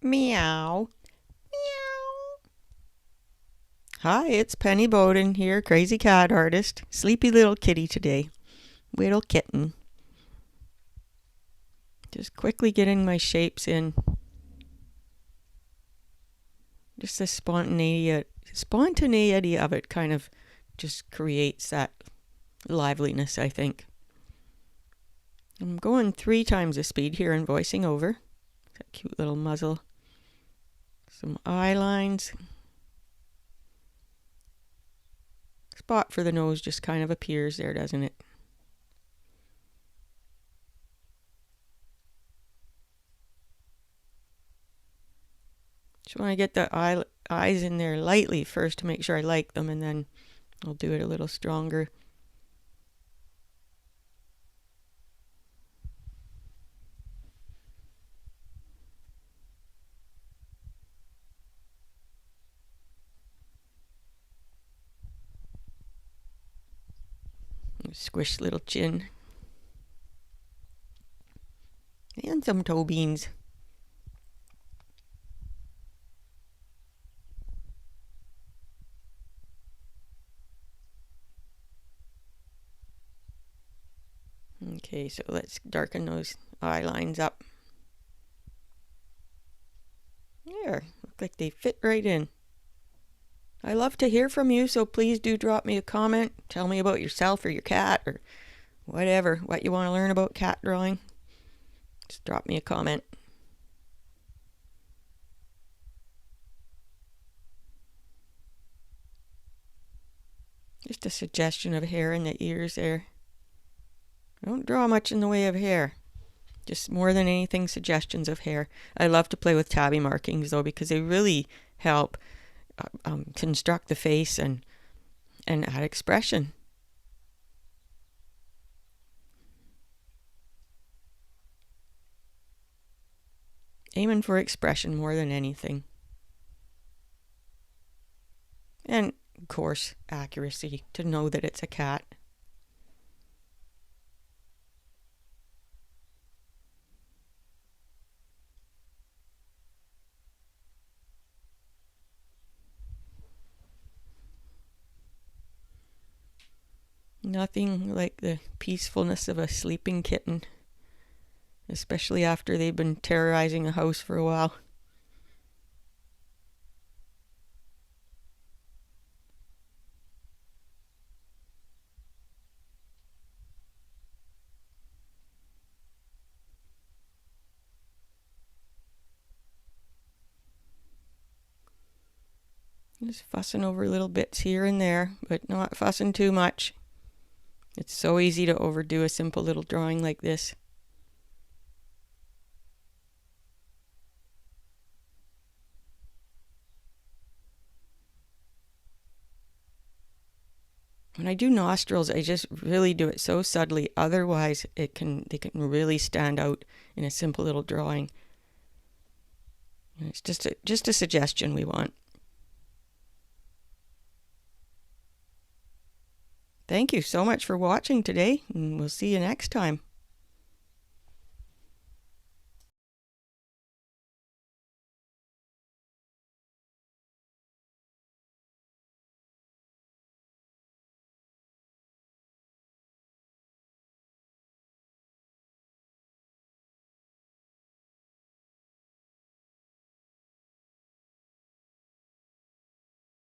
Meow. Meow. Hi, it's Penny Bowden here, crazy cat artist. Sleepy little kitty today. Little kitten. Just quickly getting my shapes in. Just the spontaneity of it kind of just creates that liveliness, I think. I'm going 3 times the speed here and voicing over. That cute little muzzle. Some eye lines. Spot for the nose just kind of appears there, doesn't it? Just want to get the eyes in there lightly first to make sure I like them, and then I'll do it a little stronger. Squish little chin. And some toe beans. Okay, so let's darken those eye lines up. There, look like they fit right in. I love to hear from you, so please do drop me a comment. Tell me about yourself or your cat or whatever, what you want to learn about cat drawing. Just drop me a comment. Just a suggestion of hair in the ears there. I don't draw much in the way of hair. Just more than anything, suggestions of hair. I love to play with tabby markings though, because they really help construct the face and add expression. Aiming for expression more than anything. And of course, accuracy, to know that it's a cat. Nothing like the peacefulness of a sleeping kitten, especially after they've been terrorizing a house for a while. Just fussing over little bits here and there, but not fussing too much. It's so easy to overdo a simple little drawing like this. When I do nostrils, I just really do it so subtly. Otherwise, they can really stand out in a simple little drawing. And it's just a suggestion we want. Thank you so much for watching today, and we'll see you next time.